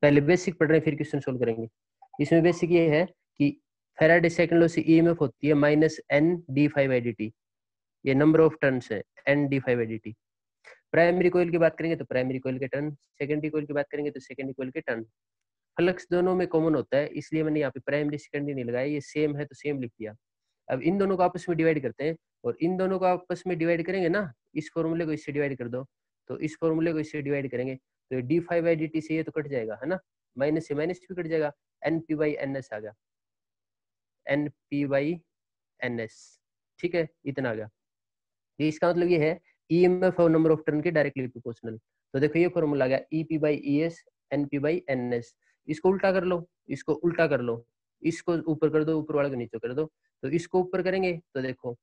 पहले बेसिक पढ़ रहे हैं फिर क्वेश्चन सोल्व करेंगे। इसमें बेसिक ये है कि फैराडे सेकंड लॉ से ईएमएफ होती है -N-d⁵dt। ये नंबर ऑफ टर्न्स है N-d⁵dt। प्राइमरी कोयल की बात करेंगे तो प्राइमरी कोयल के टर्न, सेकेंडरी कोयल की बात करेंगे तो सेकेंडरी कोयल के टर्न। फ्लक्स दोनों में कॉमन होता है, इसलिए मैंने यहाँ पे प्राइमरी सेकेंडरी नहीं लगाया, ये सेम है तो सेम लिख दिया। अब इन दोनों को आपस में डिवाइड करते हैं, और इन दोनों को आपस में डिवाइड करेंगे ना, इस फॉर्मूले को इससे डिवाइड कर दो, तो इस फॉर्मूले को इससे डिवाइड करेंगे तो d⁵dt से ये तो कट जाएगा, है ना, माइनस से माइनस भी कट जाएगा, Np/ns आ गया, Np/ns। ठीक है, इतना आ गया। ये इसका मतलब ये है ईएमएफ और नंबर ऑफ टर्न के डायरेक्टली प्रोपोर्शनल। तो देखो ये फॉर्मूला आ गया EP/ES Np/ns। इसको उल्टा कर लो, इसको उल्टा कर लो, इसको ऊपर कर दो, ऊपर वाले को नीचे कर दो। तो इसको ऊपर करेंगे तो देखो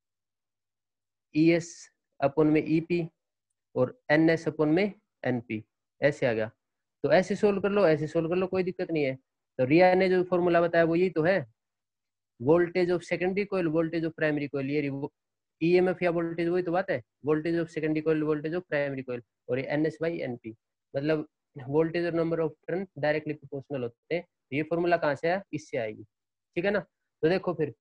ES अपन में EP और NS अपन में NP, ऐसे आ गया। तो ऐसे सोल्व कर लो, ऐसे सोल्व कर लो, कोई दिक्कत नहीं है। तो रिया ने जो फॉर्मूला बताया वो यही तो है, voltage of secondary coil, voltage of primary coil, ये ईएमएफ या वोल्टेज वही तो बात है, voltage of secondary coil, voltage of primary coil, और ये NS/NP, मतलब वोल्टेज और number of turn directly proportional होते हैं। तो ये फॉर्मूला कहाँ से आया, इससे आएगी, ठीक है ना। तो देखो फिर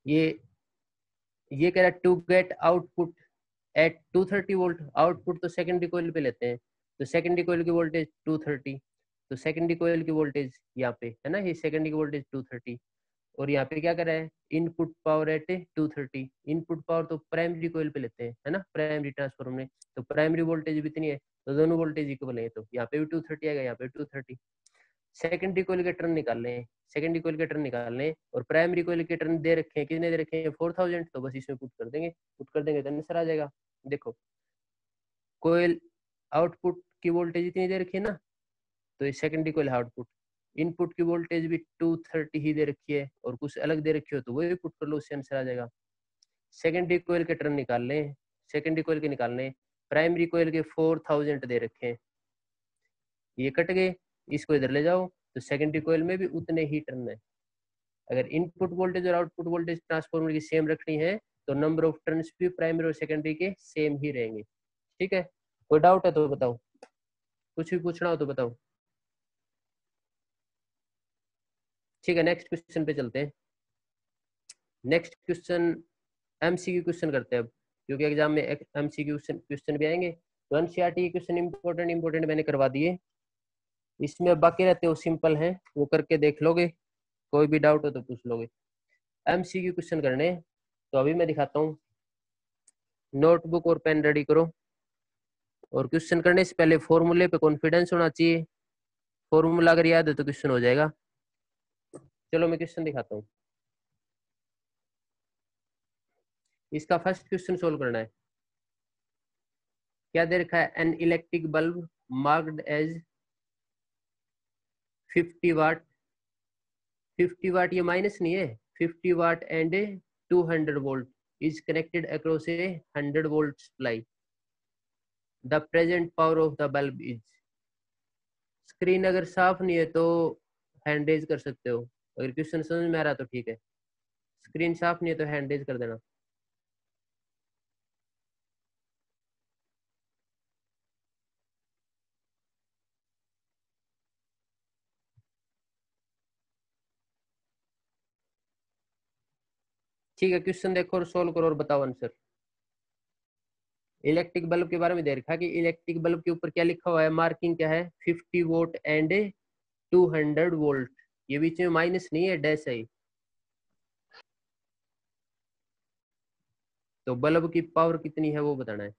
ये कह रहा है to get output at 230 volt. Output तो सेकेंडरी कोयल पे लेते हैं, तो सेकेंडरी कोयल की वोल्टेज 230, तो सेकेंडरी कोयल की वोल्टेज यहाँ पे है ना, ये सेकेंडरी की वोल्टेज 230, और यहाँ पे क्या कर रहा है, input power at 230। Input power तो प्राइमरी कोयल पे लेते हैं, है ना, प्राइमरी ट्रांसफॉर्मर में, तो प्राइमरी वोल्टेज भी इतनी है, तो दोनों वोल्टेज इक्वल है, तो यहाँ पे भी 230 आएगा, यहाँ पे 230। सेकेंडरी कोयल के टर्न निकालने हैं, सेकेंडरी कोयल के टर्न निकालने हैं, और प्राइमरी कोयल के टर्न दे रखे हैं, कितने दे रखे हैं, 4000, तो बस इसमें पुट कर देंगे तो आंसर आ जाएगा। देखो कोयल आउटपुट की वोल्टेज इतनी दे रखी है ना, तो ये सेकेंडरी कोयल आउटपुट, इनपुट की वोल्टेज भी 230 ही दे रखी है, और कुछ अलग दे रखी हो तो वही पुट कर लो, उससे आंसर आ जाएगा। सेकेंडरी कोयल के टर्न निकालने, सेकेंडरी कोयल के निकालने, प्राइमरी कोयल के 4000 दे रखे हैं, ये कट गए, इसको इधर ले जाओ, तो सेकेंडरी कोयल में भी उतने ही टर्न है। अगर इनपुट वोल्टेज और आउटपुट वोल्टेज ट्रांसफॉर्मर की सेम रखनी है तो नंबर ऑफ टर्न्स भी प्राइमरी और सेकेंडरी के सेम ही रहेंगे, ठीक है। कोई डाउट है तो बताओ, कुछ भी पूछना हो तो बताओ, ठीक है। नेक्स्ट क्वेश्चन पे चलते हैं। नेक्स्ट क्वेश्चन एमसीक्यू क्वेश्चन करते हैं अब, क्योंकि एग्जाम में एमसीक्यू क्वेश्चन भी आएंगे। तो एनसीईआरटी के क्वेश्चन इंपॉर्टेंट मैंने करवा दिए, इसमें बाकी रहते हो सिंपल हैं, वो करके देख लोगे, कोई भी डाउट हो तो पूछ लोगे। एमसीक्यू क्वेश्चन करने, तो अभी मैं दिखाता हूँ, नोटबुक और पेन रेडी करो, और क्वेश्चन करने से पहले फॉर्मूले पे कॉन्फिडेंस होना चाहिए, फॉर्मूला अगर याद है तो क्वेश्चन हो जाएगा। चलो मैं क्वेश्चन दिखाता हूँ, इसका फर्स्ट क्वेश्चन सोल्व करना है। क्या दे रखा है, an electric bulb marked as 50 watt, 50 watt ये माइनस नहीं है, 50 watt and 200 volt is connected across a 100 volt supply, the present power of the bulb is. Screen अगर साफ नहीं है तो हैंड रेज कर सकते हो, अगर क्वेश्चन समझ में आ रहा तो ठीक है, स्क्रीन साफ नहीं है तो हैंड रेज कर देना। ठीक है, क्वेश्चन देखो और सोल्व करो और बताओ आंसर। इलेक्ट्रिक बल्ब के बारे में दे रखा है कि इलेक्ट्रिक बल्ब के ऊपर क्या लिखा हुआ है, मार्किंग क्या है, 50 वोल्ट एंड 200 वोल्ट, ये बीच में माइनस नहीं है, डैश है, तो बल्ब की पावर कितनी है वो बताना है।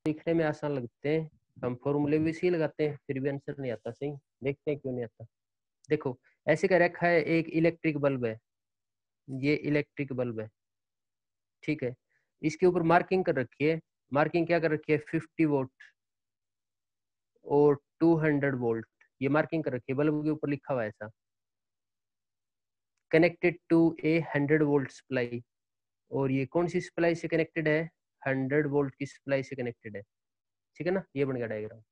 लिखने में आसान लगते हैं, हम फॉर्मूले भी इसी लगाते हैं, फिर भी आंसर नहीं आता सही, देखते हैं क्यों नहीं आता। देखो ऐसे का रखा है, एक इलेक्ट्रिक बल्ब है, ये इलेक्ट्रिक बल्ब है, ठीक है, इसके ऊपर मार्किंग कर रखी है, मार्किंग क्या कर रखी है, 50 वोल्ट और 200 वोल्ट, ये मार्किंग कर रखी है, बल्ब के ऊपर लिखा हुआ है ऐसा। Connected to a 100 volt supply, और ये कौन सी सप्लाई से कनेक्टेड है, 100 वोल्ट की सप्लाई से कनेक्टेड है, ठीक है ना, ये बन गया डायग्राम।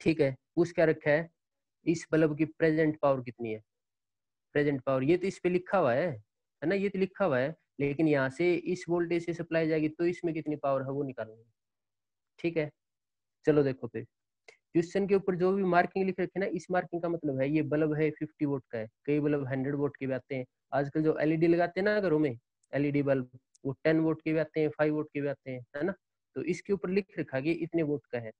ठीक है, पूछ क्या रखा है, इस बल्ब की प्रेजेंट पावर कितनी है, प्रेजेंट पावर, ये तो इस पे लिखा हुआ है ना, ये तो लिखा हुआ है, लेकिन यहाँ से इस वोल्टेज से सप्लाई जाएगी तो इसमें कितनी पावर है वो निकालना है। ठीक है, चलो देखो फिर क्वेश्चन के ऊपर जो भी मार्किंग लिख रखी है ना, इस मार्किंग का मतलब है ये बल्ब है 50 वोट का है, कई बल्ब 100 वोट के भी आते हैं, आजकल जो एलईडी लगाते हैं ना घरों में, एलईडी बल्ब, वो 10 वोट के भी आते हैं, 5 वोट के भी आते हैं, है ना, तो इसके ऊपर लिख रखा कि इतने वोट का है,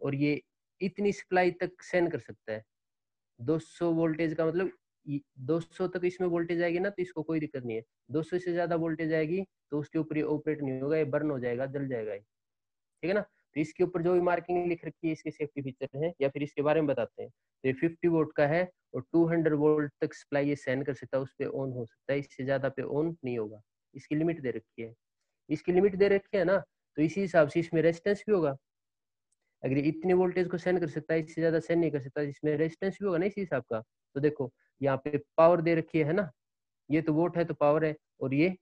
और ये इतनी सप्लाई तक सेंड कर सकता है। 200 वोल्टेज का मतलब 200 तक इसमें वोल्टेज आएगी ना तो इसको कोई दिक्कत नहीं है, 200 से ज्यादा वोल्टेज आएगी तो उसके ऊपर ये ऑपरेट नहीं होगा, ये बर्न हो जाएगा, जल जाएगा ये, ठीक है ना। तो इसके ऊपर जो भी मार्किंग लिख रखी है इसके सेफ्टी फीचर है या फिर इसके बारे में बताते हैं। तो ये 50 वोल्ट का है और 200 वोल्ट तक सप्लाई ये सेंड कर सकता है, उस पर ऑन हो सकता है, इससे ज्यादा पे ऑन नहीं होगा, इसकी लिमिट दे रखी है, इसकी लिमिट दे रखी है ना, तो इसी हिसाब से इसमें रेजिस्टेंस भी होगा, अगर इतने वोल्टेज को सेंड कर सकता है इससे ज्यादा सेंड नहीं कर सकता, इसमें रेजिस्टेंस भी होगा ना इसी हिसाब का। तो देखो यहाँ पे पावर दे रखी है ना, ये तो वोट है तो पावर है, और ये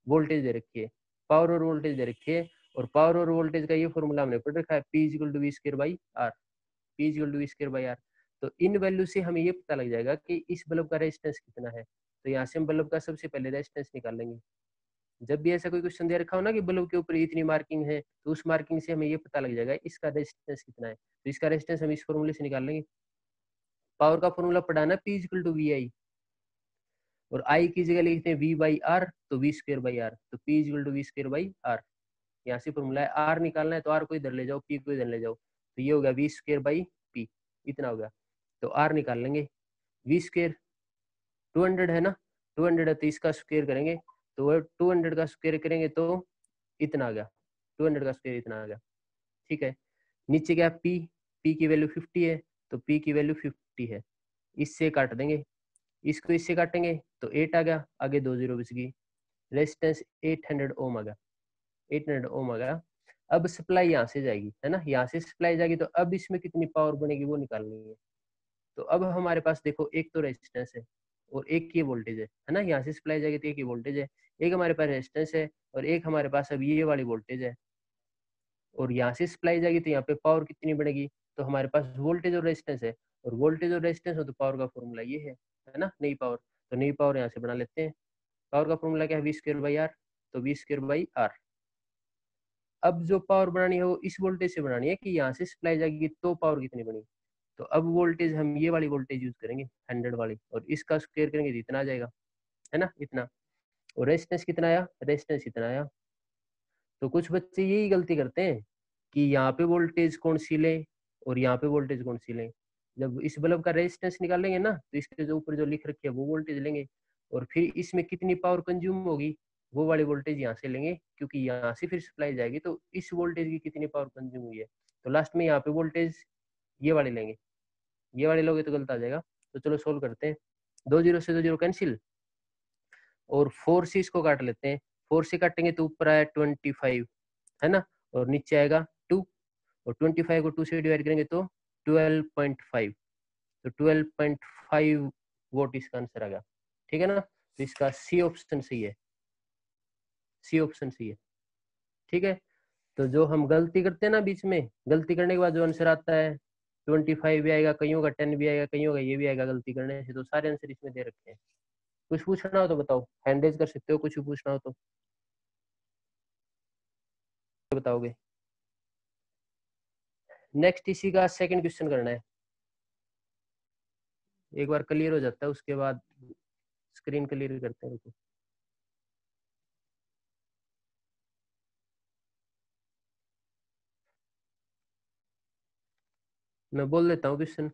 वोल्टेज दे रखी है, पावर और वोल्टेज दे रखी है, और पावर और वोल्टेज का ये फॉर्मूला हमने पढ़ रखा है, P equal to V square by R, P equal to V square by R. तो इन वैल्यू से हमें ये पता लग जाएगा कि इस बल्ब का रेजिस्टेंस कितना है, तो यहाँ से हम बल्ब का सबसे पहले रेजिस्टेंस निकाल लेंगे। जब भी ऐसा कोई क्वेश्चन दे रखा हो ना कि बल्ब के ऊपर इतनी मार्किंग है, तो उस मार्किंग से हमें ये पता लग जाएगा इसका रेजिस्टेंस कितना है, तो इसका रेजिस्टेंस हम इस फॉर्मूले से निकाल लेंगे। पावर का फॉर्मूला पढ़ा ना, P equal to V I, और आई की जगह लिखते हैं वी बाई आर, तो वी स्क्र बाई आर, तो P equal to V square by R, यहाँ से फॉर्मूला है, आर निकालना है तो आर को इधर ले जाओ, पी को इधर ले जाओ, तो ये हो गया वी स्क्र बाई पी, इतना हो गया, तो आर निकाल लेंगे, वी स्क्र 200 है ना, 200 है तो इसका स्क्वायर करेंगे, तो 200 का स्क्वायर करेंगे तो इतना आ गया, 200 का स्क्वायर इतना आ गया, ठीक है। नीचे क्या पी, पी की वैल्यू 50 है, तो पी की वैल्यू 50 है, इससे काट देंगे, इसको इससे काटेंगे तो 8 आ गया, आगे 2 जीरो बच गई, रेजिस्टेंस 800 ओम आ गया, 800 ओम आ गया। अब सप्लाई यहाँ से जाएगी, है ना, यहाँ से सप्लाई जाएगी, तो अब इसमें कितनी पावर बनेगी वो निकालनी है। तो अब हमारे पास देखो एक तो रेजिस्टेंस है और एक ये वोल्टेज है ना, यहाँ से सप्लाई जाएगी तो एक ये वोल्टेज है, एक हमारे पास रेजिस्टेंस है और एक हमारे पास अब ये वाली वोल्टेज है, और यहाँ से सप्लाई जाएगी तो यहाँ पे पावर कितनी बढ़ेगी, तो हमारे पास वोल्टेज और रेजिस्टेंस है, और वोल्टेज और रेजिस्टेंस हो तो पावर का फॉर्मूला ये है ना, नई पावर, तो नई पावर यहाँ से बना लेते हैं। पावर का फॉर्मूला क्या है, वी स्क्वायर बाई आर, तो वी स्क्वायर बाई आर। अब जो पावर बनानी है वो इस वोल्टेज से बनानी है कि यहाँ से सप्लाई जाएगी तो पावर कितनी बनी, तो अब वोल्टेज हम ये वाली वोल्टेज यूज करेंगे 100 वाली, और इसका स्क्वायर करेंगे तो इतना आ जाएगा, है ना, इतना। और रेजिस्टेंस कितना आया, रेजिस्टेंस इतना आया। तो कुछ बच्चे यही गलती करते हैं कि यहाँ पे वोल्टेज कौन सी लें और यहाँ पे वोल्टेज कौन सी लें, जब इस बल्ब का रेजिस्टेंस निकालेंगे ना तो इसके जो ऊपर जो लिख रखी है वो वोल्टेज लेंगे, और फिर इसमें कितनी पावर कंज्यूम होगी वो वाली वोल्टेज यहाँ से लेंगे, क्योंकि यहाँ से फिर सप्लाई जाएगी तो इस वोल्टेज की कितनी पावर कंज्यूम हुई है, तो लास्ट में यहाँ पे वोल्टेज ये वाले लेंगे, ये वाले लोगे तो गलत आ जाएगा। तो चलो सोल्व करते हैं, 2 जीरो से 2 जीरो कैंसिल, और 4 से इसको काट लेते हैं, 4 से काटेंगे तो ऊपर आया 25, है ना, और नीचे आएगा 2, और 25 को 2 से डिवाइड करेंगे तो 12.5, तो 12.5 वोट इसका आंसर आ गया, ठीक है ना। तो इसका सी ऑप्शन सही है, सी ऑप्शन सही है, ठीक है। तो जो हम गलती करते हैं ना बीच में, गलती करने के बाद जो आंसर आता है 25 भी आएगा, कईयों का 10 भी आएगा, कईयों का ये भी आएगा, गलती करने से, तो सारे आंसर इसमें दे रखे हैं। कुछ पूछना हो तो बताओ, हैंड रेज कर सकते हो, कुछ भी पूछना हो तो बताओगे। नेक्स्ट इसी का सेकंड क्वेश्चन करना है, एक बार क्लियर हो जाता है उसके बाद स्क्रीन क्लियर करते हैं। मैं बोल देता हूँ क्वेश्चन।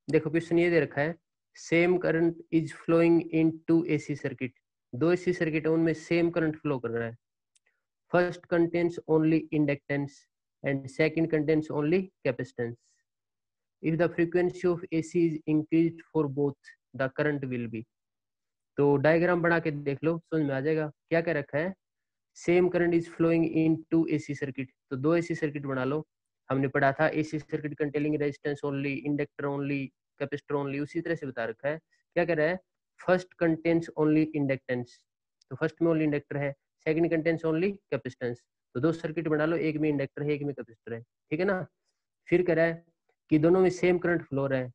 देखो क्वेश्चन ये दे रखा है, same current is flowing in two AC circuit, दो एसी सर्किट है उनमें सेम करंट फ्लो कर रहा है, first contains only inductance and second contains only capacitance. If the frequency of AC is increase for both the current will be. तो diagram बना के देख लो, समझ में आ जाएगा। क्या क्या रखा है, same current is flowing in two AC circuit, तो दो एसी सर्किट बना लो। हमने पढ़ा था AC circuit containing resistance only, inductor only, capacitor only, उसी तरह से बता रखा है। क्या कह रहा है, फर्स्ट कंटेन्स ओनली इंडक्टेंस, तो फर्स्ट में ओनली इंडक्टर है, सेकंड कंटेन्स ओनली कैपेसिटेंस, तो दो सर्किट बना लो, एक में इंडक्टर है एक में कैपेसिटर है, ठीक है ना। फिर कह रहा है कि दोनों में सेम करंट फ्लो रहा है,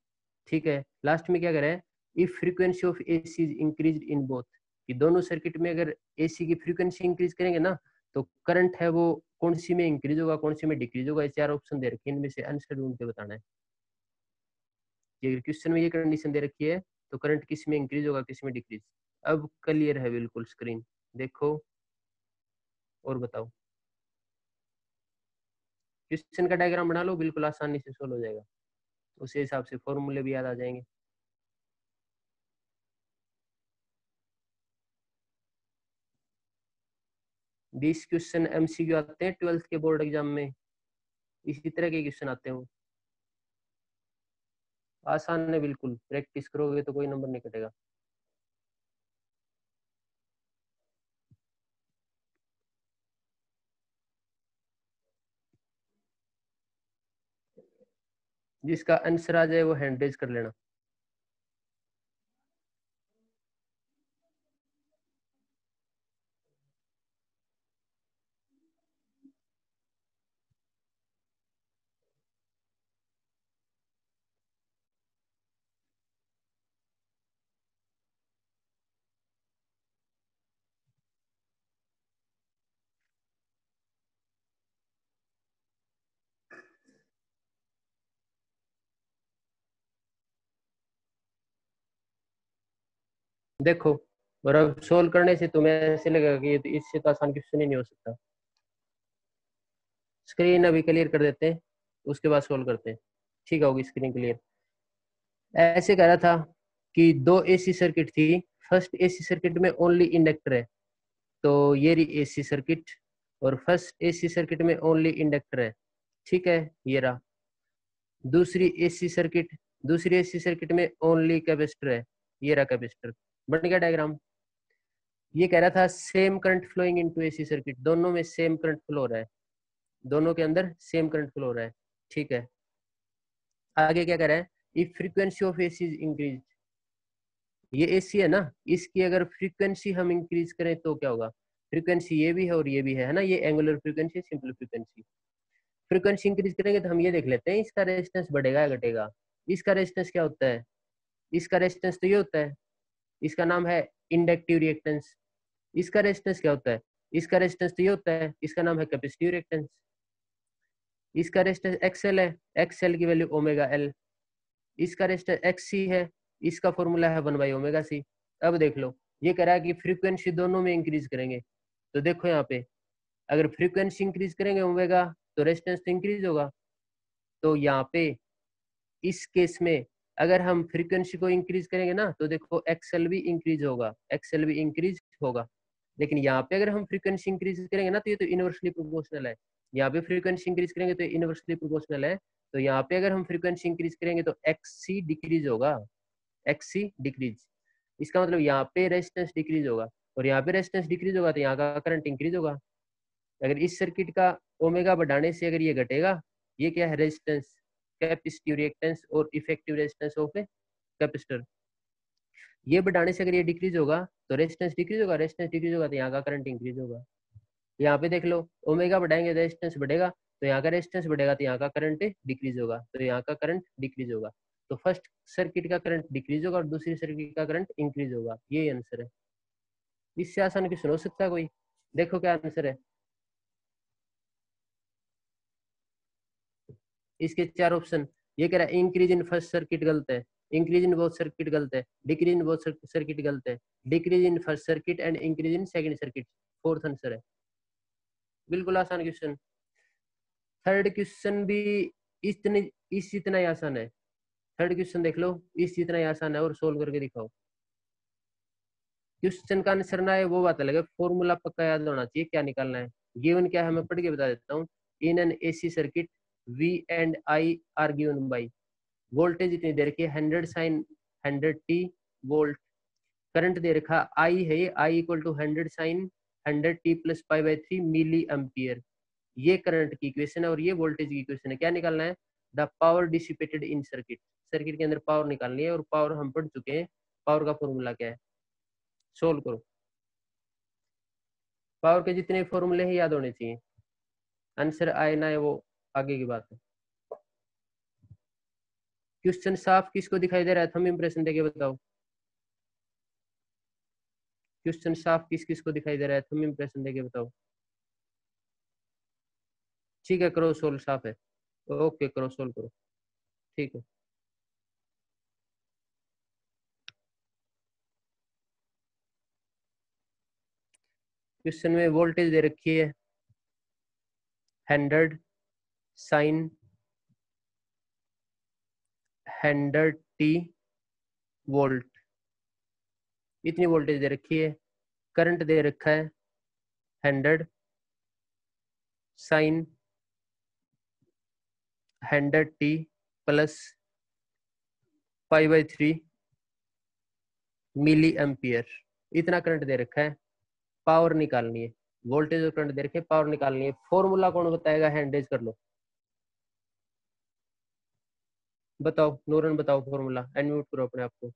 ठीक है। लास्ट में क्या कह रहा है, if frequency of AC is increase in both, कि दोनों सर्किट में अगर एसी की फ्रीक्वेंसी इंक्रीज करेंगे ना तो करंट है वो कौन सी में इंक्रीज होगा कौन सी में डिक्रीज होगा। ये चार ऑप्शन दे रखे हैं, इनमें से आंसर ढूंढ के बताना है। ये क्वेश्चन में ये कंडीशन दे रखी है तो करंट किस में इंक्रीज होगा किस में डिक्रीज। अब क्लियर है बिल्कुल, स्क्रीन देखो और बताओ। क्वेश्चन का डायग्राम बना लो, बिल्कुल आसानी से सोल्व हो जाएगा, उसी हिसाब से फॉर्मूले भी याद आ जाएंगे। बीस क्वेश्चन एमसीक्यू आते हैं 12th के बोर्ड एग्जाम में, इसी तरह के क्वेश्चन आते हैं वो, आसान है बिल्कुल, प्रैक्टिस करोगे तो कोई नंबर नहीं कटेगा। जिसका आंसर आ जाए वो हैंड रेज कर लेना। देखो, और अब सोल्व करने से तुम्हें ऐसे लगेगा कि ये तो इससे तो आसान क्वेश्चन ही नहीं हो सकता। स्क्रीन अभी क्लियर कर देते हैं, उसके बाद सोल्व करते हैं, ठीक होगी स्क्रीन क्लियर। ऐसे कह रहा था कि दो एसी सर्किट थी, फर्स्ट एसी सर्किट में ओनली इंडक्टर है, तो ये रही एसी सर्किट, और फर्स्ट एसी सर्किट में ओनली इंडक्टर है, ठीक है, ये रहा। दूसरी एसी सर्किट, दूसरी एसी सर्किट में ओनली कैपेसिटर है, ये रहा कैपेसिटर। बन गया डायग्राम। ये कह रहा था same current flowing into AC circuit, दोनों में सेम करंट फ्लो हो रहा है, दोनों के अंदर सेम करंट फ्लो हो रहा है, ठीक है। आगे क्या कह रहा है, if frequency of AC is increase, ये एसी है ना, इसकी अगर फ्रीक्वेंसी हम इंक्रीज करें तो क्या होगा। फ्रीक्वेंसी ये भी है और ये भी है ना, ये angular frequency simple frequency. Frequency increase करेंगे तो हम ये देख लेते हैं इसका रेजिस्टेंस बढ़ेगा या घटेगा। इसका रेजिस्टेंस क्या होता है, इसका रेजिस्टेंस तो ये होता है, इसका नाम है इंडक्टिव रिएक्टेंस। इसका रेजिस्टेंस क्या होता है, इसका रेजिस्टेंस तो ये होता है, इसका नाम है कैपेसिटिव रिएक्टेंस। इसका रेजिस्टेंस एक्सएल है, एक्सएल की वैल्यू ओमेगा एल। इसका रेजिस्टेंस एक्ससी है, इसका फॉर्मूला है 1/ओमेगा सी। अब देख लो, ये कह रहा है कि फ्रीक्वेंसी दोनों में इंक्रीज करेंगे, तो देखो यहाँ पे अगर फ्रीक्वेंसी इंक्रीज करेंगे ओमेगा तो रेजिस्टेंस तो इंक्रीज होगा। तो यहाँ पे इस केस में अगर हम फ्रीक्वेंसी को इंक्रीज करेंगे ना तो देखो एक्सएल भी इंक्रीज होगा, एक्सएल भी इंक्रीज होगा। लेकिन यहाँ पे अगर हम फ्रीक्वेंसी इंक्रीज करेंगे ना तो ये तो इनवर्सली प्रोपोर्शनल है, यहाँ पे फ्रीक्वेंसी इंक्रीज करेंगे तो इनवर्सली प्रोपोर्शनल है। तो यहाँ पे अगर हम फ्रीक्वेंसी इंक्रीज करेंगे तो एक्ससी डिक्रीज होगा, एक्ससी डिक्रीज। इसका मतलब यहाँ पे रेजिस्टेंस डिक्रीज होगा, और यहाँ पे रेजिस्टेंस डिक्रीज होगा तो यहाँ का करंट इंक्रीज होगा। अगर इस सर्किट का ओमेगा बढ़ाने से अगर ये घटेगा, ये क्या है रेजिस्टेंस, कैपेसिटिव रिएक्टेंस और effective resistance of a capacitor. ये बढ़ाने से अगर ये डिक्रीज होगा तो रेजिस्टेंस डिक्रीज होगा, रेजिस्टेंस डिक्रीज होगा तो यहाँ का करंट इंक्रीज होगा। यहाँ पे देख लो, ओमेगा बढ़ाएंगे रेजिस्टेंस बढ़ेगा, तो यहाँ का रेजिस्टेंस बढ़ेगा तो यहाँ का करंट डिक्रीज होगा, तो यहाँ का करंट डिक्रीज होगा। तो फर्स्ट सर्किट का करंट डिक्रीज होगा और दूसरी सर्किट का करंट इंक्रीज होगा, ये आंसर है। इससे आसान क्वेश्चन हो सकता है कोई, देखो क्या आंसर है। इसके चार ऑप्शन, ये कह रहा है इंक्रीज इन फर्स्ट सर्किट गलत है, इंक्रीज इन बोथ सर्किट गलत है, डिक्रीज इन बोथ सर्किट गलत है, decrease in first circuit and increase in second circuit, fourth answer है। बिल्कुल आसान क्वेश्चन। थर्ड क्वेश्चन भी इस जितना ही आसान है। थर्ड क्वेश्चन देख लो, इस जितना ही आसान है, और सोल्व करके दिखाओ। क्वेश्चन का आंसर ना है वो बात अलग है, फॉर्मूला पक्का याद होना चाहिए क्या निकालना है। गिवन क्या है मैं पढ़ के बता देता हूँ। In an AC circuit V and I are given by, voltage इतनी दे रखी है 100 साइन 100 टी वोल्ट, करंट दे रखा आई है, I equal to 100 sine 100 T plus pi by 3 milli ampere. ये करंट की इक्वेशन है और ये वोल्टेज की इक्वेशन है। क्या निकालना है? The power dissipated in circuit, circuit के अंदर पावर निकालनी है, और पावर हम पढ़ चुके हैं, पावर का फॉर्मूला क्या है। सोल्व करो, पावर के जितने फॉर्मूले हैं याद होने चाहिए, आंसर आए ना है वो आगे की बात है। क्वेश्चन साफ किसको दिखाई दे रहा है? थंब इंप्रेशन देके बताओ। क्वेश्चन साफ किस किस को दिखाई दे रहा है? थंब इंप्रेशन देके बताओ। ठीक है, करो सोल्व, साफ है। ओके, करो सोल्व करो, ठीक है। क्वेश्चन में वोल्टेज दे रखी है 100 साइन 100 टी वोल्ट, इतनी वोल्टेज दे रखी है। करंट दे रखा है 100 sine 100 T plus pi by 3 milli ampere, इतना करंट दे रखा है। पावर निकालनी है, वोल्टेज और करंट दे रखे, पावर निकालनी है। फॉर्मूला कौन बताएगा? हैंडेज कर लो, बताओ नूरन, बताओ फॉर्मूला। अनम्यूट करो अपने आप को।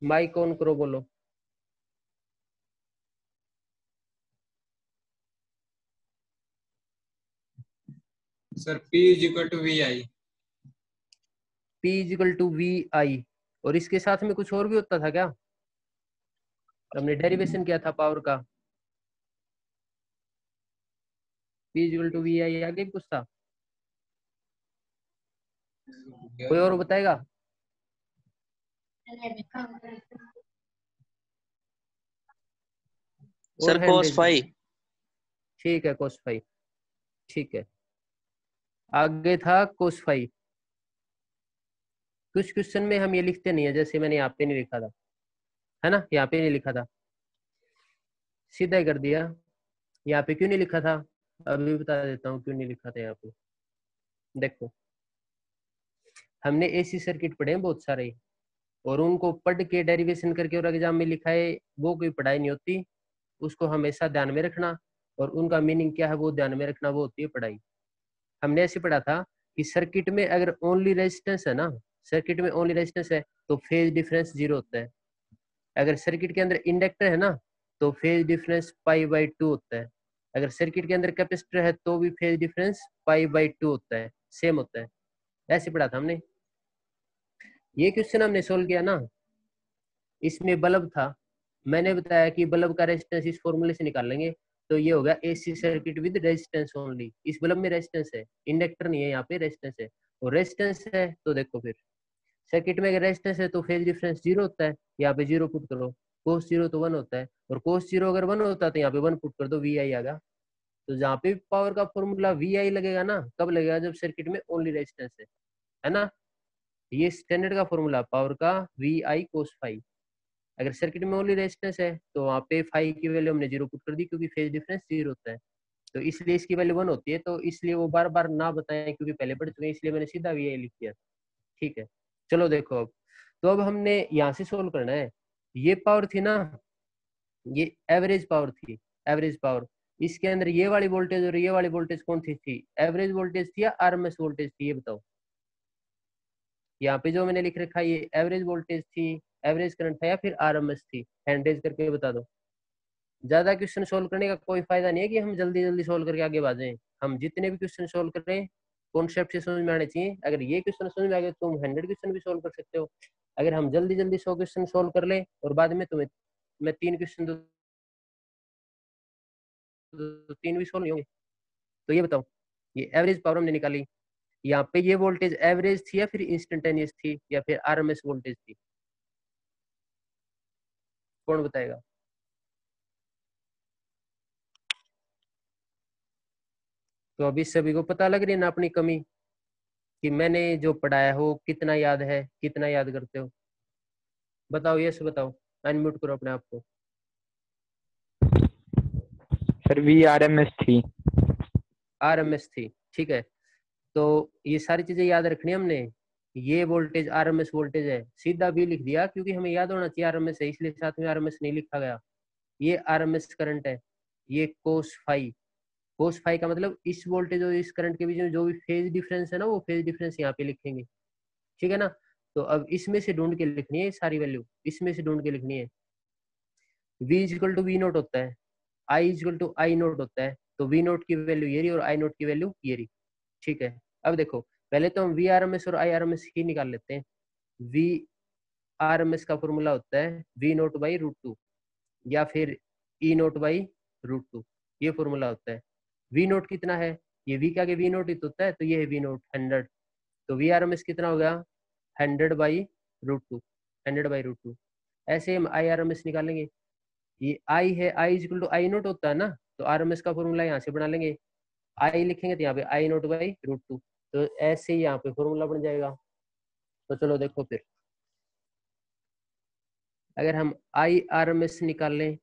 माइक ऑन करो, बोलो। Sir P is equal to V I. P is equal to V I, और इसके साथ में कुछ और भी होता था क्या? हमने डेरिवेशन किया था पावर का। P is equal to V I, आगे भी कुछ था? कोई और बताएगा? Sir cos phi. ठीक है, cos फाई, ठीक है। आगे था cos फाई। कुछ क्वेश्चन में हम ये लिखते नहीं है, जैसे मैंने यहाँ पे नहीं लिखा था, है ना, यहाँ पे नहीं लिखा था, सीधा ही कर दिया। यहाँ पे क्यों नहीं लिखा था? अभी बता देता हूँ क्यों नहीं लिखा था यहाँ पे। देखो, हमने एसी सर्किट पढ़े हैं बहुत सारे, और उनको पढ़ के डेरिवेशन करके और एग्जाम में लिखा है, वो कोई पढ़ाई नहीं होती। उसको हमेशा ध्यान में रखना, और उनका मीनिंग क्या है वो ध्यान में रखना, वो होती है पढ़ाई। हमने ऐसे पढ़ा था कि सर्किट में अगर ओनली रेजिस्टेंस है ना, सर्किट में ओनली रेजिस्टेंस है तो फेज डिफरेंस 0 होता है। अगर सर्किट के अंदर इंडक्टर है ना तो फेज डिफरेंस पाई बाई 2 होता है। अगर सर्किट के अंदर कैपेसिटर है तो भी फेज डिफरेंस पाई बाई 2 होता है, सेम होता है। ऐसे पढ़ा था हमने। ये क्वेश्चन हमने सोल्व किया ना, इसमें बल्ब था, मैंने बताया कि बल्ब का रेजिस्टेंस इस फॉर्मूले से निकाल लेंगे, तो ये होगा AC circuit with resistance only. इस बल्ब में रेजिस्टेंस है, इंडक्टर नहीं है, यहाँ पे रेजिस्टेंस है। और रेजिस्टेंस है तो देखो फिर सर्किट में अगर रेजिस्टेंस है तो फेज डिफरेंस 0 होता है, यहाँ पे 0 पुट करो। कोस 0 तो 1 होता है, और कोस 0 अगर 1 होता है तो यहाँ पे 1 पुट कर दो, वी आई आ गया। तो जहाँ पे पावर का फॉर्मूला वी आई लगेगा ना, कब लगेगा? जब सर्किट में ओनली रेजिस्टेंस है ना। ये स्टैंडर्ड का फॉर्मूला पावर का, वी आई कोस फाई। अगर सर्किट में ओनली रेजिस्टेंस है तो वहाँ पे फाई की वैल्यू हमने 0 पुट कर दी, क्योंकि फेज डिफरेंस 0 होता है, तो इसलिए इसकी वैल्यू 1 होती है। तो इसलिए वो बार बार ना बताएं, क्योंकि पहले पढ़ चुके हैं, इसलिए मैंने सीधा वी आई लिख दिया। ठीक है, चलो देखो अब। तो अब हमने यहाँ से सोल्व करना है। ये पावर थी ना, ये एवरेज पावर थी, एवरेज पावर। इसके अंदर ये वाली वोल्टेज और ये वाली वोल्टेज कौन थी? एवरेज वोल्टेज थी या आरएमएस वोल्टेज थी? ये बताओ। यहाँ पे जो मैंने लिख रखा है ये एवरेज वोल्टेज थी, एवरेज करंट था, या फिर आरएमएस थी? हैंडेज करके बता दो। ज्यादा क्वेश्चन सोल्व करने का कोई फायदा नहीं है कि हम जल्दी जल्दी सोल्व करके आगे बढ़ जाएं। हम जितने भी क्वेश्चन सोल्व कर रहे हैं कॉन्सेप्ट से समझ में आने चाहिए। अगर ये क्वेश्चन समझ में आ गए तो तुम 100 क्वेश्चन भी सोल्व कर सकते हो। अगर हम जल्दी जल्दी 100 क्वेश्चन सोल्व कर ले और बाद में तुम्हें मैं 3 क्वेश्चन दो, 3 भी सोल्व नहीं होंगे, तो ये बताओ। ये एवरेज पावर हमने निकाली, यहाँ पे ये वोल्टेज एवरेज थी या फिर इंस्टेंटेनियस थी या फिर आरएमएस वोल्टेज थी? कौन बताएगा? तो अभी सभी को पता लग रही है ना अपनी कमी, कि मैंने जो पढ़ाया हो कितना याद है, कितना याद करते हो? बताओ, यस बताओ। अनम्यूट करो अपने आप को। सर VRMS थी। RMS थी, ठीक है। तो ये सारी चीजें याद रखनी है हमने। ये वोल्टेज RMS वोल्टेज है, सीधा भी लिख दिया क्योंकि हमें याद होना चाहिए RMS है, इसलिए साथ में RMS नहीं लिखा गया। ये RMS करंट है, ये कोस फाई। कोस फाई का मतलब इस वोल्टेज और इस करंट के बीच में जो भी फेज डिफरेंस है ना, वो फेज डिफरेंस यहाँ पे लिखेंगे, ठीक है ना। तो अब इसमें से ढूंढ के लिखनी है सारी वैल्यू, इसमें से ढूंढ के लिखनी है। V equal to V nought होता है, I equal to I nought होता है। तो V नोट की वैल्यू ये रही और I नोट की वैल्यू ये रही, ठीक है। अब देखो, पहले तो हम VRMS और IRMS ही निकाल लेते हैं। VRMS का फॉर्मूला होता है V nought by root two, या फिर E nought by root two, ये फॉर्मूला होता है। V नोट कितना है, ये V के आगे V नोट ही तो होता है, तो ये है V नोट 100। तो VRMS कितना हो गया, 100 by root two, 100 by root two. ऐसे हम IRMS निकालेंगे। ये I है, I equal to I nought होता है ना, तो RMS का फॉर्मूला यहाँ से बना लेंगे। I लिखेंगे तो यहाँ पे आई नोट बाई रूट टू, तो ऐसे ही यहाँ पे फॉर्मूला बन जाएगा। तो चलो देखो फिर, अगर हम IRMS निकाल लें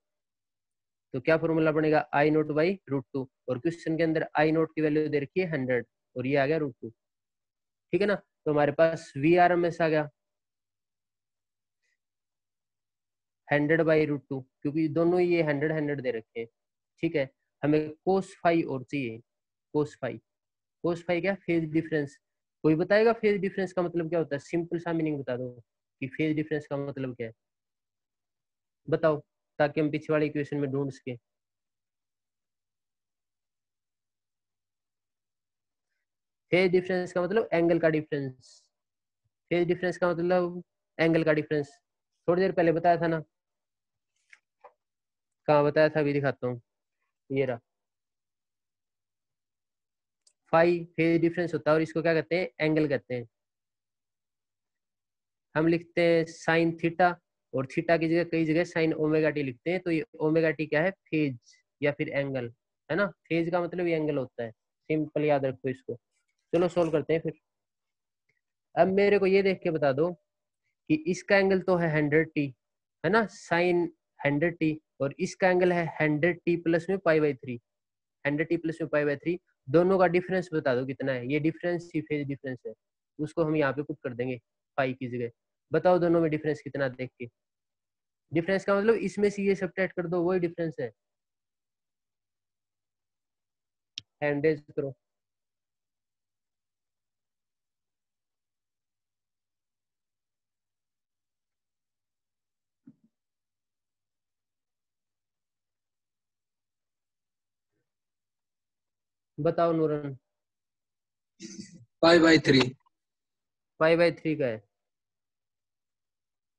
तो क्या फॉर्मूला बनेगा, आई नोट बाई रूट टू, और क्वेश्चन के अंदर आई नोट की वैल्यू दे रखी है 100 और ये आ गया रूट टू, ठीक है ना। तो हमारे पास VRMS आ गया 100 बाई रूट टू, क्योंकि दोनों ये 100 दे रखे हैं, ठीक है। हमें कोस फाई और चाहिए, कोस फाई। कोस फाई क्या, फेज डिफरेंस। कोई बताएगा फेज डिफरेंस का मतलब क्या होता है, सिंपल सा मीनिंग बता दो कि फेज डिफरेंस का मतलब क्या है, बताओ, ताकि हम पीछे वाले इक्वेशन में ढूंढ सके। फेज डिफरेंस का मतलब एंगल का डिफरेंस, फेज डिफरेंस का मतलब एंगल का डिफरेंस। थोड़ी देर पहले बताया था ना, कहाँ बताया था, अभी दिखाता हूँ, ये रहा। फाई फेज डिफरेंस होता है और इसको क्या कहते हैं, एंगल कहते हैं। हम लिखते हैं साइन थीटा, और थीटा की जगह कई जगह साइन ओमेगा टी लिखते हैं। तो ये ओमेगा टी क्या है, फेज या फिर एंगल, है ना। फेज का मतलब ये एंगल होता है, सिंपल याद रखो इसको। चलो सोल्व करते हैं फिर। अब मेरे को ये देख के बता दो कि इसका एंगल तो है 100t, है ना, साइन 100t, और इसका एंगल है 100t प्लस में पाई बाई थ्री, 100t प्लस में पाई बाई थ्री। दोनों का डिफरेंस बता दो कितना है, ये डिफरेंस ही फेज डिफरेंस है, उसको हम यहाँ पे पुट कर देंगे पाई की जगह। बताओ दोनों में डिफरेंस कितना, देख के। डिफरेंस का मतलब इसमें से ये सब्ट्रैक्ट कर दो, वही डिफरेंस है। हैंड रेज करो। बताओ Nooran. Pi by three. Pi by three का है।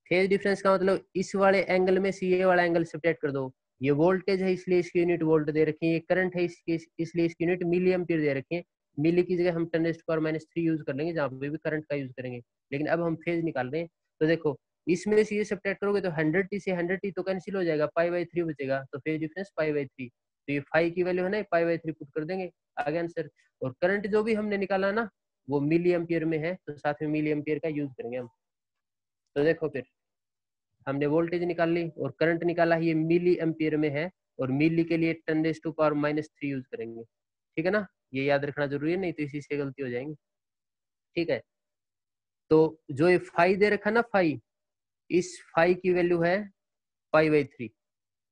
फेज डिफरेंस का मतलब इस वाले एंगल में से ये वाला एंगल सब्ट्रैक्ट कर दो। ये वोल्टेज है इसलिए इसकी यूनिट वोल्ट दे रखी है, ये करंट है इसलिए इसकी यूनिट मिली एम्पियर दे रखी है। मिली की जगह हम 10⁻³ यूज कर लेंगे, जहाँ पे भी करंट का यूज करेंगे। लेकिन अब हम फेज निकाल रहे हैं, तो देखो इसमें से ये सब्ट्रैक्ट करोगे तो 100t से 100t तो कैंसिल हो जाएगा, पाई बाई थ्री बचेगा, तो phase difference pi by three. तो ये फाइव की वैल्यू है ना, पाई बाई थ्री पुट कर देंगे, आगे आंसर। और करंट जो भी हमने निकाला ना, वो मिली एम्पियर में है, तो साथ में मिली एम्पियर का यूज करेंगे हम। तो देखो फिर, हमने वोल्टेज निकाल ली और करंट निकाला, ये मिली एम्पियर में है, और मिली के लिए 10⁻³ यूज करेंगे, ठीक है ना। ये याद रखना जरूरी है, नहीं तो इसी से गलती हो जाएंगी, ठीक है। तो जो ये फाई दे रखा ना, फाई, इस फाई की वैल्यू है पाई बाई थ्री,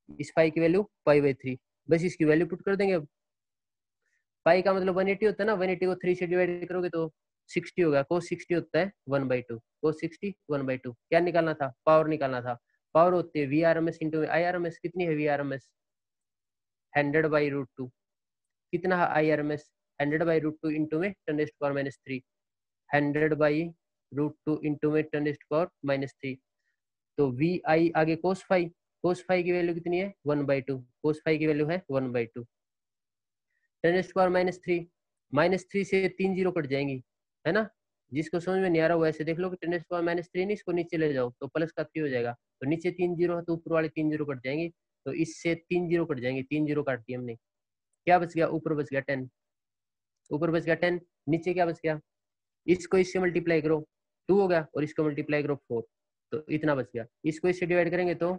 इस फाई की वैल्यू पाई बाई थ्री, बस इसकी वैल्यू पुट कर देंगे अब। पाई का मतलब 180 होता है ना, 180 को 3 से डिवाइड करोगे तो 60 होगा, cos 60 होता है 1/2, cos 60 1/2। क्या निकालना था, पावर निकालना था। पावर होती है VRMS इंटू IRMS। कितनी है VRMS, 100/√2। कितना है IRMS, 100/√2 इंटू में 10⁻³ 100/√2 इंटू में 10⁻³ तो VI आगे cos फाई, cos फाई की वैल्यू कितनी है 1/2, cos फाई की वैल्यू है 1/2। 10⁻³ -3 से 3 जीरो कट जाएंगी, है ना। जिसको समझ में नहीं आ रहा वो ऐसे देख लो कि 10⁻³ नहीं, इसको नीचे ले जाओ तो प्लस का 3 हो जाएगा। तो नीचे 3 जीरो है तो ऊपर वाले 3 जीरो कट जाएंगे, तो इससे 3 जीरो कट जाएंगे, 3 जीरो काट दिए हमने। क्या बच गया, ऊपर बच गया 10, ऊपर बच गया 10, नीचे क्या बच गया, इसको इससे मल्टीप्लाई करो 2 हो गया, और इसको मल्टीप्लाई करो 4, तो इतना बच गया। इसको इससे डिवाइड करेंगे तो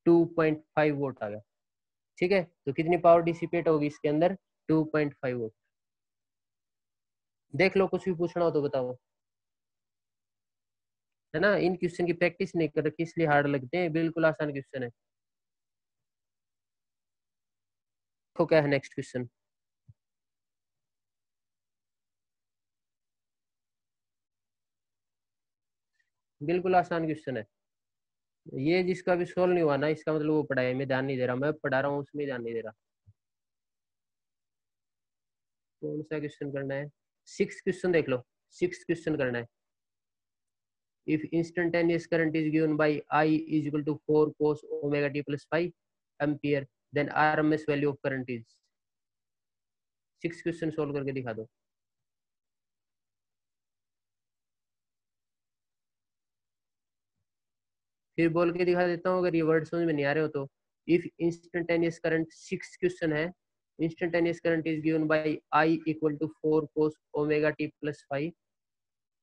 2.5 वोल्ट आ गया, ठीक है, तो कितनी पावर डिसिपेट होगी इसके अंदर? 2.5 वोल्ट। देख लो, कुछ भी पूछना हो तो बताओ, है ना। इन क्वेश्चन की प्रैक्टिस नहीं कर रखी इसलिए हार्ड लगते हैं, बिल्कुल आसान क्वेश्चन है। तो क्या है नेक्स्ट क्वेश्चन? बिल्कुल आसान क्वेश्चन है ये, जिसका भी सोल्व नहीं हुआ ना, इसका मतलब वो पढ़ाई में ध्यान नहीं दे रहा, मैं पढ़ा रहा हूँ उसमें ध्यान नहीं दे रहा। कौन सा क्वेश्चन करना है? 6 क्वेश्चन देख लो, 6 क्वेश्चन करना है। If instantaneous current is given by I is equal to 4 cos omega t plus 5 ampere, then RMS value of current is। 6 question solve करके दिखा दो। फिर बोल के दिखा देता हूँ अगर ये वर्ड समझ में नहीं आ रहे हो तो। इफ इंस्टेंटेनियस करंट, 6 क्वेश्चन है। Instantaneous current is given by I equal to 4 cos omega t plus 5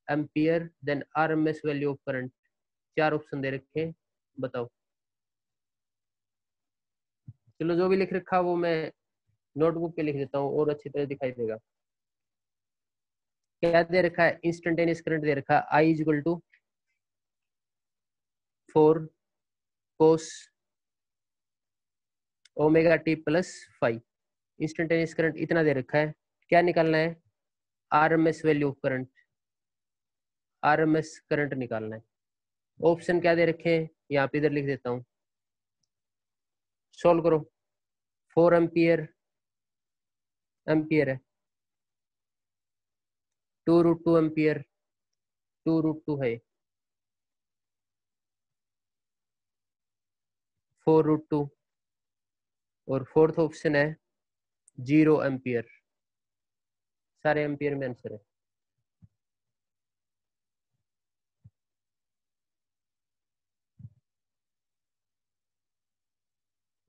ampere, then RMS value of current. 4 option दे रखे हैं, बताओ। चलो, जो भी लिख रखा वो मैं नोटबुक पे लिख देता हूँ और अच्छी तरह दिखाई देगा। क्या दे रखा है? इंस्टेंटेनियस करंट दे रखा है I is equal to 4 cos omega t plus 5। Instantaneous current इतना दे रखा है, क्या निकालना है? RMS value of current, RMS current निकालना है। ऑप्शन क्या दे रखे हैं? यहाँ पे इधर लिख देता हूँ, सोल्व करो। 4 एम्पियर, एम्पियर है, 2√2 एम्पियर, 2√2 है, 4√2, और फोर्थ ऑप्शन है 0 एम्पियर। सारे एम्पियर में आंसर है।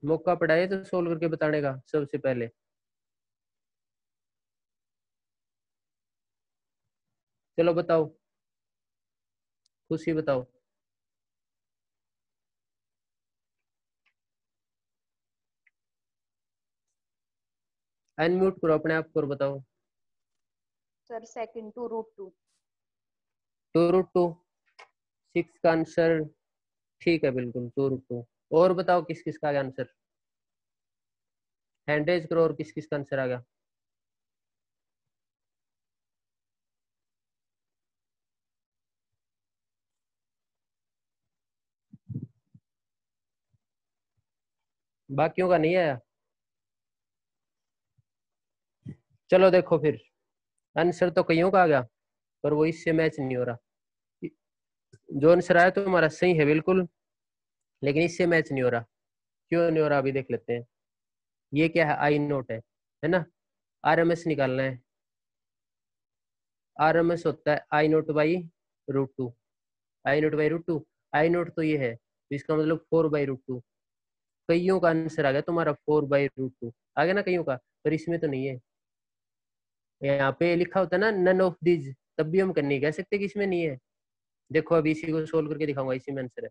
मौका पड़ा है तो सोल्व करके बताने का सबसे पहले। चलो बताओ, खुशी बताओ। अनम्यूट करो अपने आप को और बताओ। Sir second 2√2। 2√2 6 का आंसर ठीक है, बिल्कुल 2√2। और बताओ किस किस का आंसर? हैंड रेज करो, और किस किस का आंसर आ गया? बाकियों का नहीं आया? चलो देखो फिर, आंसर तो कईयों का आ गया, पर वो इससे मैच नहीं हो रहा। जो आंसर आया तो हमारा सही है बिल्कुल, लेकिन इससे मैच नहीं हो रहा। क्यों नहीं हो रहा अभी देख लेते हैं। ये क्या है? आई नोट है ना। आरएमएस निकालना है। आरएमएस होता है I naught by √2। I naught by √2, I naught तो ये है, तो इसका मतलब 4/√2। कईयों का आंसर आ गया तुम्हारा 4/√2 आ गया ना कईयों का, पर इसमें तो नहीं है। यहाँ पे लिखा होता है ना नन ऑफ दीज, तब भी हम करने कह सकते कि इसमें नहीं है। देखो अभी इसी को सोल्व करके दिखाऊंगा, इसी में आंसर है।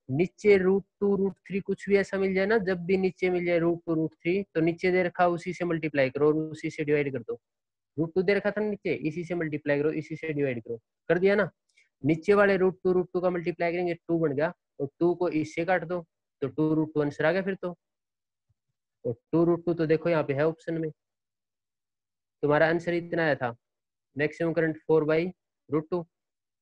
नीचे √2 √3 कुछ भी ऐसा मिल जाए ना, जब भी नीचे मिल जाए √2 √3, तो नीचे दे रखा उसी से मल्टीप्लाई करो और उसी से डिवाइड कर दो। √2 दे रखा था नीचे, इसी से मल्टीप्लाई करो, इसी से डिवाइड करो, कर दिया ना। नीचे वाले √2 का मल्टीप्लाई करेंगे 2 बन गया, और 2 को इससे काट दो तो 2√2 आंसर आ गया फिर तो। और 2√2 तो देखो यहाँ पे है ऑप्शन में, तुम्हारा आंसर इतना आया था। मैक्सिमम करंट 4/√2,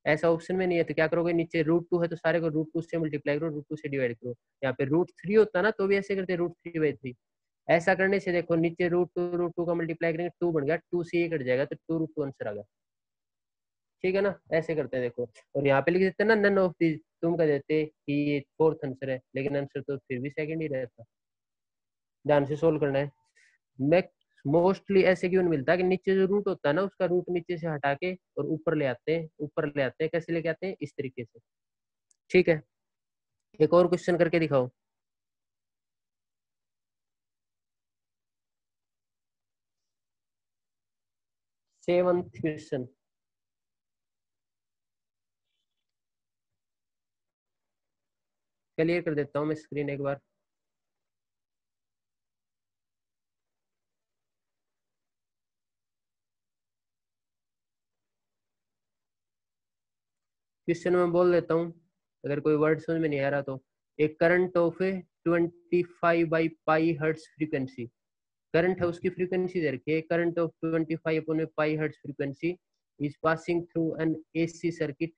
ऐसा ऑप्शन में नहीं है, तो क्या करोगे? नीचे √2 है तो सारे को √2 से मल्टीप्लाई करो, √2 से डिवाइड करो। यहाँ पे √3 होता ना तो भी ऐसे करते √3/3। ऐसा करने से देखो, नीचे √2 का मल्टीप्लाई करेंगे 2 बन गया, 2 से ये कट जाएगा तो 2√2 आंसर आ गया। ठीक है ना, ऐसे करते हैं देखो। और यहाँ पे लिख देते हैं ना नन ऑफ दीज, तुम कह देते कि ये फोर्थ आंसर है, लेकिन आंसर तो फिर भी सेकंड ही रहता। ध्यान से सोल्व करना है। मैं मोस्टली ऐसे क्यों मिलता है कि नीचे जो रूट होता है ना, उसका रूट नीचे से हटा के और ऊपर ले आते हैं, ऊपर ले आते हैं। कैसे लेके आते हैं? इस तरीके से। ठीक है, एक और क्वेश्चन करके दिखाओ। सेवंथ क्वेश्चन क्लियर कर देता हूँ मैं स्क्रीन एक बार। क्वेश्चन में बोल देता हूँ, अगर कोई वर्ड समझ में नहीं आ रहा तो। एक current of 25/π hertz frequency, current है उसकी फ्रीक्वेंसी दे रखी है, current of 25/π hertz frequency is passing through an AC circuit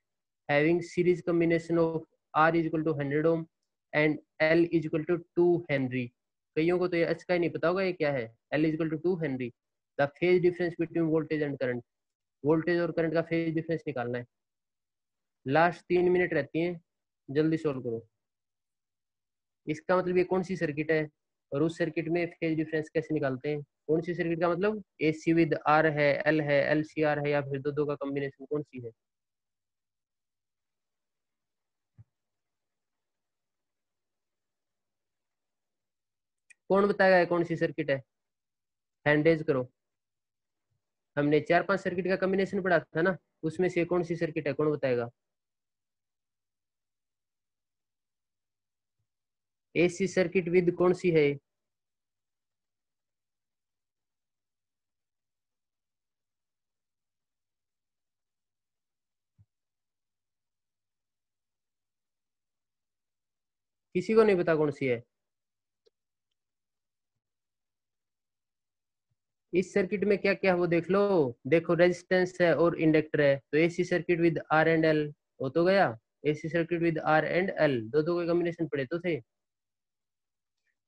having series combination of R is equal to 100 ohm and L is equal to 2 henry. कईयों को तो ये अच्छा ही नहीं पता होगा ये क्या है, L is equal to 2 henry. The phase difference between voltage and current, voltage और करंट का फेज डिफरेंस निकालना है। लास्ट 3 मिनट रहती हैं, जल्दी सोल्व करो। इसका मतलब ये कौन सी सर्किट है और उस सर्किट में फेज डिफरेंस कैसे निकालते हैं। कौन सी सर्किट का मतलब AC विद R है, L है, LCR है, या फिर दो का कॉम्बिनेशन, कौन सी है। कौन बताएगा कौन सी सर्किट है, हैंड रेज करो। हमने 4-5 सर्किट का कॉम्बिनेशन पढ़ा था ना, उसमें से कौन सी सर्किट है, कौन बताएगा। AC सर्किट विद कौन सी है, किसी को नहीं पता कौन सी है। इस सर्किट में क्या क्या है वो देख लो, देखो रेजिस्टेंस है और इंडक्टर है, तो AC circuit with R and L हो तो गया। AC circuit with R and L दो के कॉम्बिनेशन पढ़े तो थे।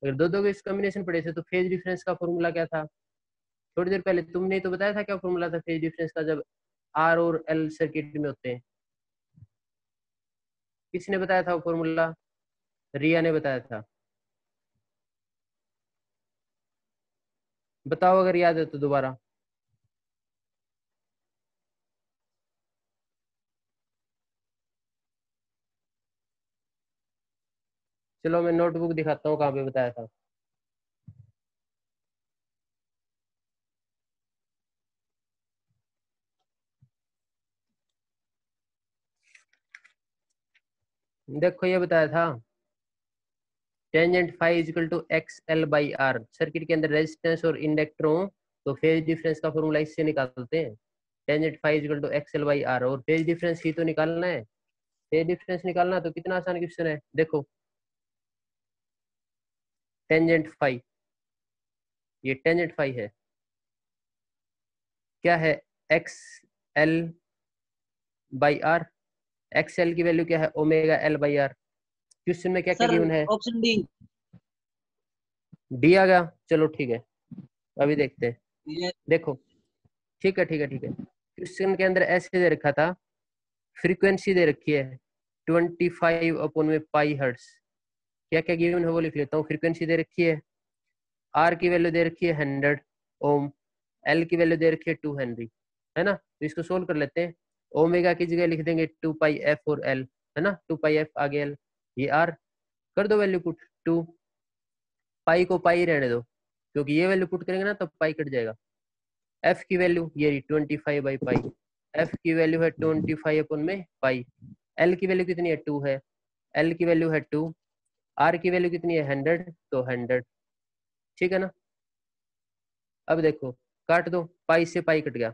अगर दो के इस कॉम्बिनेशन पढ़े थे तो फेज डिफरेंस का फॉर्मूला क्या था, थोड़ी देर पहले तुमने तो बताया था क्या फॉर्मूला था फेज डिफरेंस का जब R और L सर्किट में होते हैं। किसने बताया था वो फॉर्मूला, रिया ने बताया था। बताओ अगर याद है तो दोबारा। चलो मैं नोटबुक दिखाता हूँ कहाँ पे बताया था। देखो ये बताया था tangent phi is equal to XL/R, circuit के अंदर रेजिस्टेंस और इंडक्टर हो तो फेज डिफरेंस का फॉर्मूला इससे निकालते हैं, tangent phi is equal to XL/R। और फेज डिफरेंस ही तो निकालना है, फेज डिफरेंस निकालना तो कितना आसान क्वेश्चन है। देखो टेंजेंट फाई, ये टेंजेंट फाई है, क्या है XL/R, XL की वैल्यू क्या है ω/L/R। क्वेश्चन में क्या क्या गिवन है, ऑप्शन डी। डी आ गया, चलो ठीक है अभी देखते हैं। ये देखो ठीक है ठीक है ठीक है, क्वेश्चन के अंदर ऐसे दे रखा था, फ्रीक्वेंसी दे रखी है 25/π हर्ट्ज। क्या क्या गिवन है वो लिख लेता हूँ। फ्रीक्वेंसी दे रखी है, आर की वैल्यू दे रखी है 100 ओम, एल की वैल्यू दे रखी है 2 हेनरी, है ना। तो इसको सोल्व कर लेते हैं। ओमेगा की जगह लिख देंगे 2πf और एल, है ना, 2πf आगे एल, ये आर कर दो वैल्यू पुट 2, पाई को पाई रहने दो क्योंकि ये वैल्यू पुट करेंगे ना तो पाई कट जाएगा। एफ की वैल्यू ये रही 25/π, एफ की वैल्यू है 25/π, एल की वैल्यू कितनी है 2 है, एल की वैल्यू है 2, आर की वैल्यू कितनी है 100 तो 100, ठीक है ना। अब देखो काट दो, पाई से पाई कट गया,